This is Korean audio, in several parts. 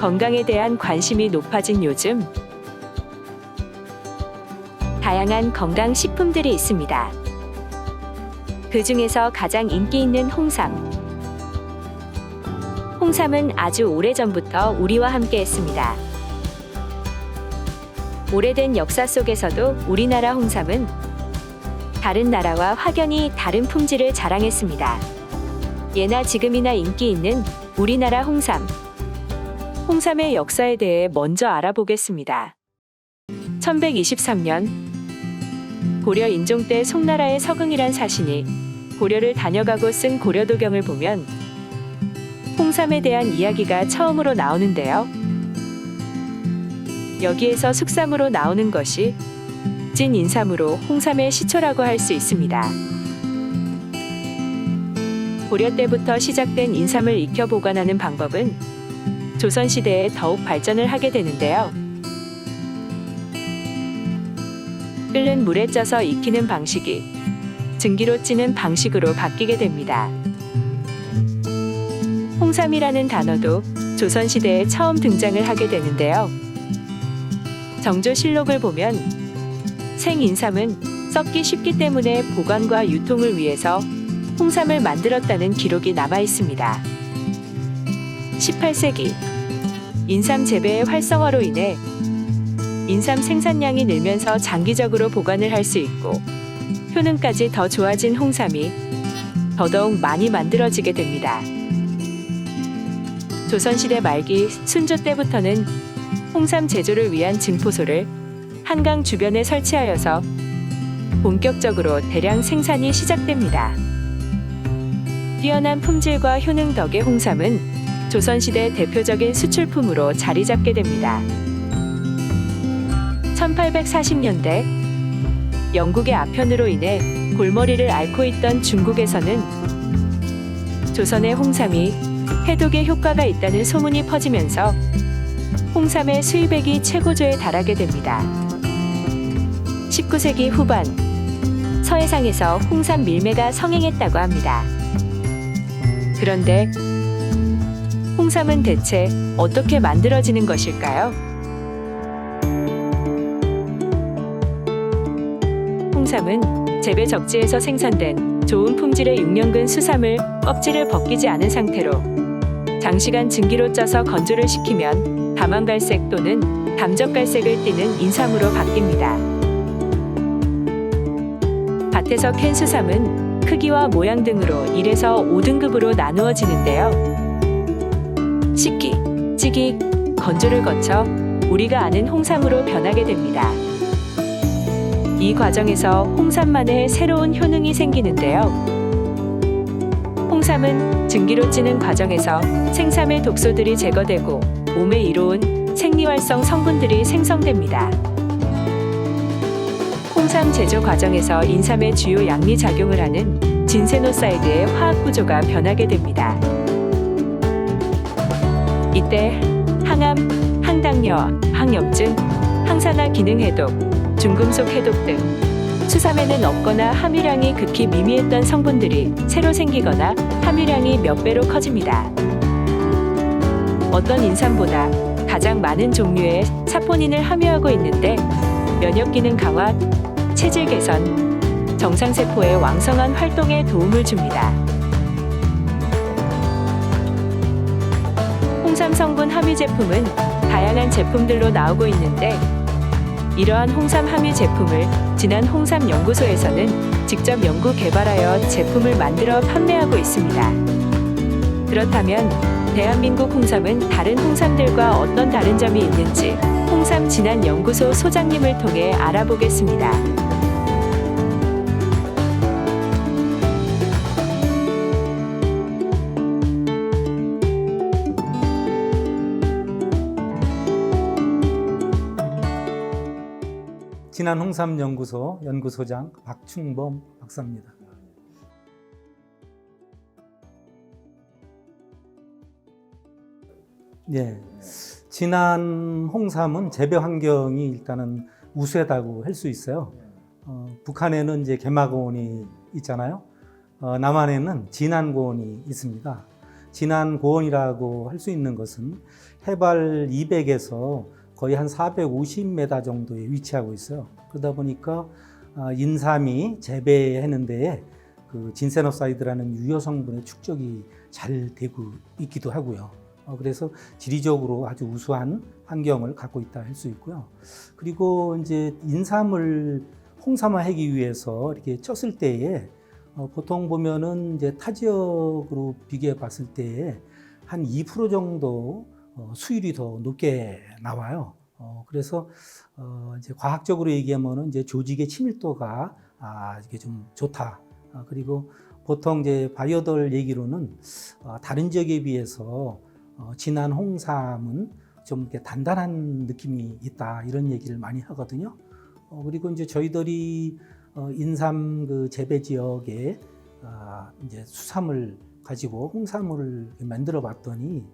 건강에 대한 관심이 높아진 요즘, 다양한 건강 식품들이 있습니다. 그 중에서 가장 인기 있는 홍삼. 홍삼은 아주 오래전부터 우리와 함께 했습니다. 오래된 역사 속에서도 우리나라 홍삼은 다른 나라와 확연히 다른 품질을 자랑했습니다. 예나 지금이나 인기 있는 우리나라 홍삼. 홍삼의 역사에 대해 먼저 알아보겠습니다. 1123년 고려 인종 때 송나라의 서긍이란 사신이 고려를 다녀가고 쓴 고려도경을 보면 홍삼에 대한 이야기가 처음으로 나오는데요. 여기에서 숙삼으로 나오는 것이 찐 인삼으로 홍삼의 시초라고 할 수 있습니다. 고려 때부터 시작된 인삼을 익혀 보관하는 방법은 조선시대에 더욱 발전을 하게 되는데요. 끓는 물에 쪄서 익히는 방식이 증기로 찌는 방식으로 바뀌게 됩니다. 홍삼이라는 단어도 조선시대에 처음 등장을 하게 되는데요. 정조실록을 보면 생인삼은 썩기 쉽기 때문에 보관과 유통을 위해서 홍삼을 만들었다는 기록이 남아 있습니다. 18세기 인삼 재배의 활성화로 인해 인삼 생산량이 늘면서 장기적으로 보관을 할 수 있고 효능까지 더 좋아진 홍삼이 더더욱 많이 만들어지게 됩니다. 조선시대 말기 순조 때부터는 홍삼 제조를 위한 증포소를 한강 주변에 설치하여서 본격적으로 대량 생산이 시작됩니다. 뛰어난 품질과 효능 덕에 홍삼은 조선시대 대표적인 수출품으로 자리 잡게 됩니다. 1840년대 영국의 아편으로 인해 골머리를 앓고 있던 중국에서는 조선의 홍삼이 해독에 효과가 있다는 소문이 퍼지면서 홍삼의 수입액이 최고조에 달하게 됩니다. 19세기 후반 서해상에서 홍삼 밀매가 성행했다고 합니다. 그런데 홍삼은 대체 어떻게 만들어지는 것일까요? 홍삼은 재배 적지에서 생산된 좋은 품질의 6년근 수삼을 껍질을 벗기지 않은 상태로 장시간 증기로 쪄서 건조를 시키면 다만갈색 또는 담적갈색을 띠는 인삼으로 바뀝니다. 밭에서 캔 수삼은 크기와 모양 등으로 1에서 5등급으로 나누어지는데요. 식기, 찌기, 건조를 거쳐 우리가 아는 홍삼으로 변하게 됩니다. 이 과정에서 홍삼만의 새로운 효능이 생기는데요. 홍삼은 증기로 찌는 과정에서 생삼의 독소들이 제거되고 몸에 이로운 생리활성 성분들이 생성됩니다. 홍삼 제조 과정에서 인삼의 주요 양리작용을 하는 진세노사이드의 화학 구조가 변하게 됩니다. 이때 항암, 항당뇨, 항염증, 항산화 기능 해독, 중금속 해독 등 수삼에는 없거나 함유량이 극히 미미했던 성분들이 새로 생기거나 함유량이 몇 배로 커집니다. 어떤 인삼보다 가장 많은 종류의 사포닌을 함유하고 있는데 면역 기능 강화, 체질 개선, 정상세포의 왕성한 활동에 도움을 줍니다. 홍삼 성분 함유 제품은 다양한 제품들로 나오고 있는데 이러한 홍삼 함유 제품을 진한 홍삼 연구소에서는 직접 연구 개발하여 제품을 만들어 판매하고 있습니다. 그렇다면 대한민국 홍삼은 다른 홍삼들과 어떤 다른 점이 있는지 홍삼 진한 연구소 소장님을 통해 알아보겠습니다. 진한홍삼연구소 연구소장 박충범 박사입니다. 예, 진한 홍삼은 재배 환경이 일단은 우수하다고 할 수 있어요. 북한에는 이제 개마고원이 있잖아요. 남한에는 진안고원이 있습니다. 진한 고원이라고 할 수 있는 것은 해발 200에서 거의 한 450m 정도에 위치하고 있어요. 그러다 보니까 인삼이 재배하는 데에 그 진세노사이드라는 유효 성분의 축적이 잘 되고 있기도 하고요. 그래서 지리적으로 아주 우수한 환경을 갖고 있다 할 수 있고요. 그리고 이제 인삼을 홍삼화하기 위해서 이렇게 쪘을 때에 보통 보면은 이제 타 지역으로 비교해 봤을 때에 한 2% 정도 수율이 더 높게 나와요. 그래서 이제 과학적으로 얘기하면은 이제 조직의 친밀도가 이게 좀 좋다. 그리고 보통 이제 바이어들 얘기로는 다른 지역에 비해서 진한 홍삼은 좀 이렇게 단단한 느낌이 있다 이런 얘기를 많이 하거든요. 그리고 이제 저희들이 인삼 그 재배 지역에 이제 수삼을 가지고 홍삼을 만들어 봤더니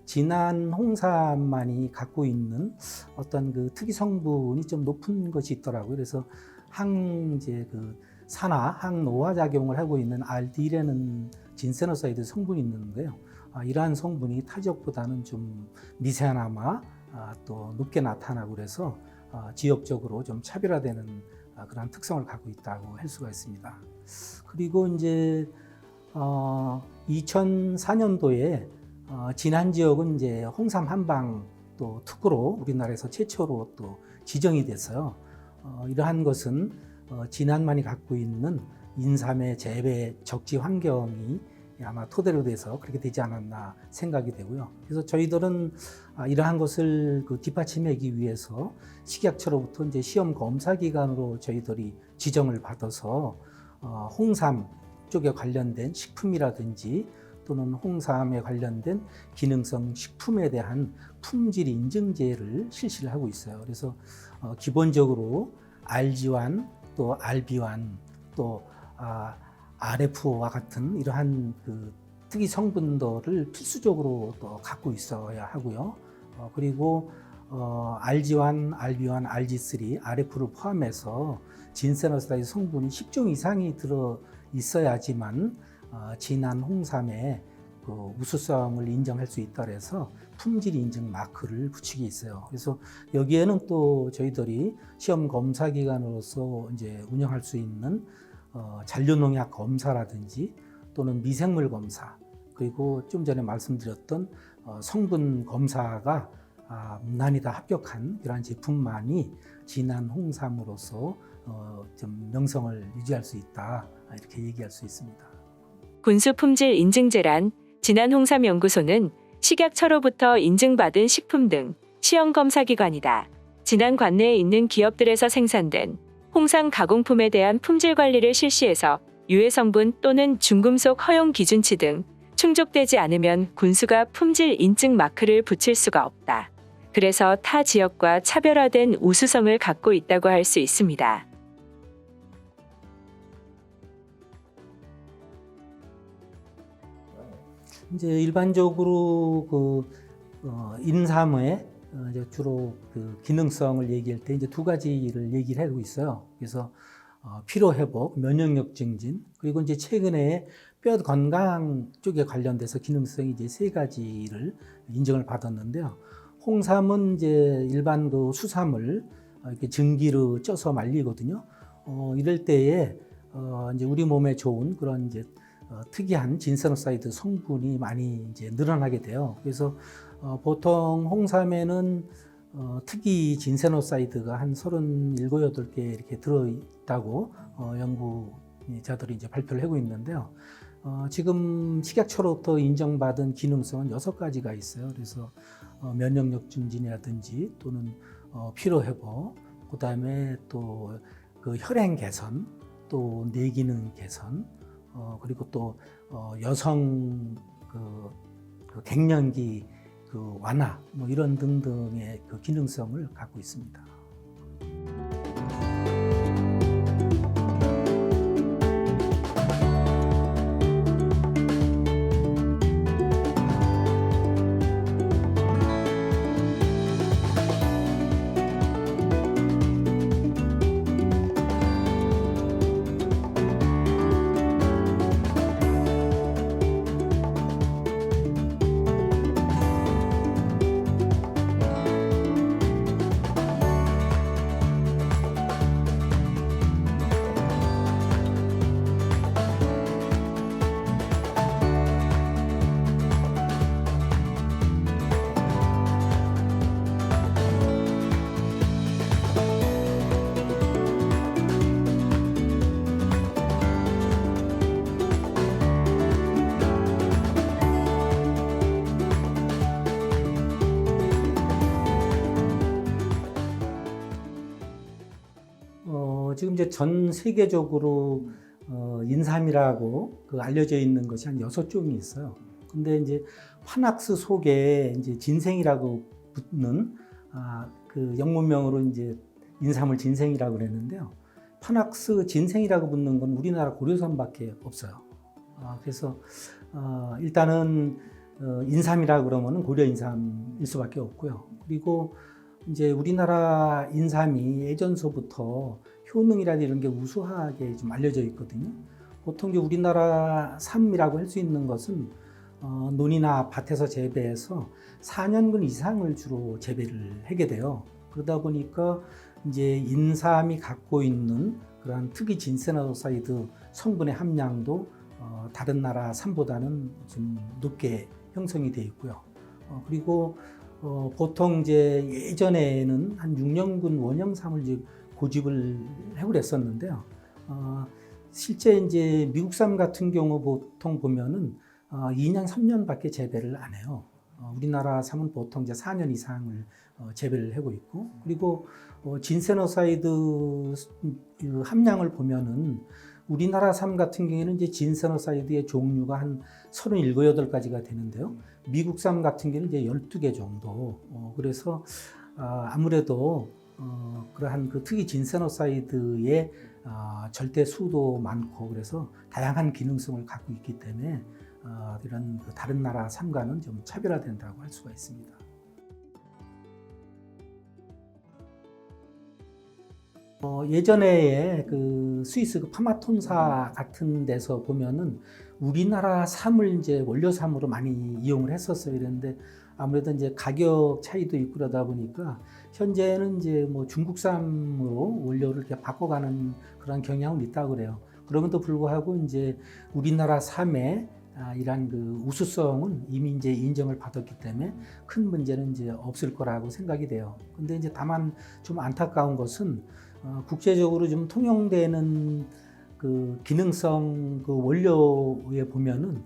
진한 홍삼만이 갖고 있는 어떤 그 특이 성분이 좀 높은 것이 있더라고요. 그래서 이제 그 산화, 항노화 작용을 하고 있는 알디라는 진세노사이드 성분이 있는데요. 이러한 성분이 타 지역보다는 좀 미세하나마 또 높게 나타나고 그래서 지역적으로 좀 차별화되는 그런 특성을 갖고 있다고 할 수가 있습니다. 그리고 이제 2004년도에 진안 지역은 이제 홍삼 한방 또 특구로 우리나라에서 최초로 또 지정이 됐어요. 이러한 것은 진안만이 갖고 있는 인삼의 재배 적지 환경이 아마 토대로 돼서 그렇게 되지 않았나 생각이 되고요. 그래서 저희들은 이러한 것을 뒷받침하기 위해서 식약처로부터 이제 시험 검사 기관으로 저희들이 지정을 받아서 홍삼 쪽에 관련된 식품이라든지 또는 홍삼에 관련된 기능성 식품에 대한 품질 인증제를 실시를 하고 있어요. 그래서 기본적으로 RG1 또 RB1 또 RFO와 같은 이러한 그 특이 성분들을 필수적으로 또 갖고 있어야 하고요. 그리고 RG1, RB1, RG3, RF를 포함해서 진세노사이드 성분이 10종 이상이 들어 있어야지만 진한 홍삼의 그 우수성을 인정할 수 있다 그래서 품질 인증 마크를 붙이게 있어요. 그래서 여기에는 또 저희들이 시험 검사 기관으로서 이제 운영할 수 있는 잔류농약 검사라든지 또는 미생물 검사 그리고 좀 전에 말씀드렸던 성분 검사가 무난히 다 합격한 이러한 제품만이 진한 홍삼으로서 좀 명성을 유지할 수 있다 이렇게 얘기할 수 있습니다. 군수품질 인증제란 진한홍삼연구소는 식약처로부터 인증받은 식품 등 시험검사기관이다. 진안 관내에 있는 기업들에서 생산된 홍삼 가공품에 대한 품질 관리를 실시해서 유해 성분 또는 중금속 허용 기준치 등 충족되지 않으면 군수가 품질 인증 마크를 붙일 수가 없다. 그래서 타 지역과 차별화된 우수성을 갖고 있다고 할 수 있습니다. 이제 일반적으로 인삼의 이제 주로 그 기능성을 얘기할 때 이제 두 가지를 얘기를 하고 있어요. 그래서 피로 회복, 면역력 증진, 그리고 이제 최근에 뼈 건강 쪽에 관련돼서 기능성이 이제 세 가지를 인정을 받았는데요. 홍삼은 이제 일반 그 수삼을 이렇게 증기로 쪄서 말리거든요. 이럴 때에 이제 우리 몸에 좋은 그런 이제 특이한 진세노사이드 성분이 많이 이제 늘어나게 돼요. 그래서 보통 홍삼에는 특이 진세노사이드가 한 37, 8개 이렇게 들어있다고 연구자들이 이제 발표를 하고 있는데요. 지금 식약처로부터 인정받은 기능성은 6가지가 있어요. 그래서 면역력 증진이라든지 또는 피로 회복, 그다음에 또 그 혈행 개선, 또 뇌기능 개선, 그리고 또 여성 그 갱년기 그 완화 뭐 이런 등등의 그 기능성을 갖고 있습니다. 지금 이제 전 세계적으로 인삼이라고 알려져 있는 것이 한 6종이 있어요. 근데 이제 파낙스 속에 이제 진생이라고 붙는 그 영문명으로 이제 인삼을 진생이라고 그랬는데요. 파낙스 진생이라고 붙는 건 우리나라 고려산밖에 없어요. 그래서 일단은 인삼이라 그러면은 고려 인삼일 수밖에 없고요. 그리고 이제 우리나라 인삼이 예전서부터 효능이라든지 이런 게 우수하게 좀 알려져 있거든요. 보통 이제 우리나라 삼이라고 할 수 있는 것은 논이나 밭에서 재배해서 4년근 이상을 주로 재배를 하게 돼요. 그러다 보니까 이제 인삼이 갖고 있는 그러한 특이 진세노사이드 성분의 함량도 다른 나라 삼보다는 좀 높게 형성이 되어 있고요. 그리고 보통 이제 예전에는 한 6년근 원형삼을 이제 고집을 하고 그랬었는데요. 실제 이제 미국삼 같은 경우 보통 보면은 2년, 3년밖에 재배를 안 해요. 우리나라 삼은 보통 이제 4년 이상을 재배를 하고 있고, 그리고 진세노사이드 함량을 보면은 우리나라 삼 같은 경우에는 이제 진세노사이드의 종류가 한 37, 8가지가 되는데요. 미국 삼 같은 경우는 이제 12개 정도. 그래서 아무래도 그러한 그 특이 진세노사이드의 절대 수도 많고, 그래서 다양한 기능성을 갖고 있기 때문에 이런 그 다른 나라 삼과는 좀 차별화된다고 할 수가 있습니다. 예전에 그 스위스 그 파마톤사 같은 데서 보면은 우리나라 삼을 이제 원료 삼으로 많이 이용을 했었어요. 그런데 아무래도 이제 가격 차이도 있고 그러다 보니까 현재는 이제 뭐 중국산으로 원료를 이렇게 바꿔가는 그런 경향은 있다고 그래요. 그럼에도 불구하고 이제 우리나라 삼의 이러한 그 우수성은 이미 이제 인정을 받았기 때문에 큰 문제는 이제 없을 거라고 생각이 돼요. 근데 이제 다만 좀 안타까운 것은 국제적으로 좀 통용되는 그 기능성 그 원료에 보면은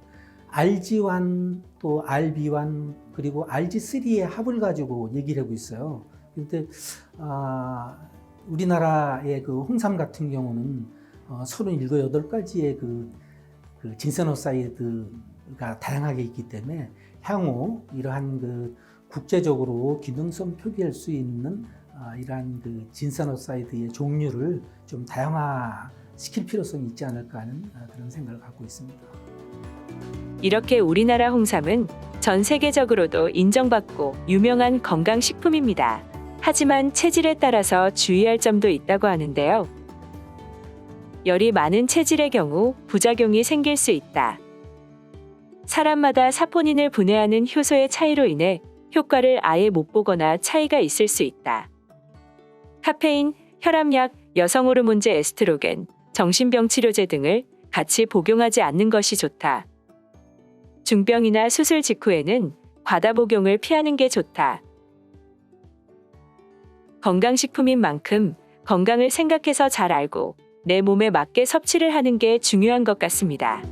RG1 또 RB1 그리고 RG3의 합을 가지고 얘기를 하고 있어요. 그런데 우리나라의 그 홍삼 같은 경우는 37, 8가지의 그 진세노사이드가 다양하게 있기 때문에 향후 이러한 그 국제적으로 기능성 표기할 수 있는 이러한 그 진세노사이드의 종류를 좀 다양화시킬 필요성이 있지 않을까 하는 그런 생각을 갖고 있습니다. 이렇게 우리나라 홍삼은 전 세계적으로도 인정받고 유명한 건강식품입니다. 하지만 체질에 따라서 주의할 점도 있다고 하는데요. 열이 많은 체질의 경우 부작용이 생길 수 있다. 사람마다 사포닌을 분해하는 효소의 차이로 인해 효과를 아예 못 보거나 차이가 있을 수 있다. 카페인, 혈압약, 여성 호르몬제 에스트로겐, 정신병 치료제 등을 같이 복용하지 않는 것이 좋다. 중병이나 수술 직후에는 과다 복용을 피하는 게 좋다. 건강식품인 만큼 건강을 생각해서 잘 알고 내 몸에 맞게 섭취를 하는 게 중요한 것 같습니다.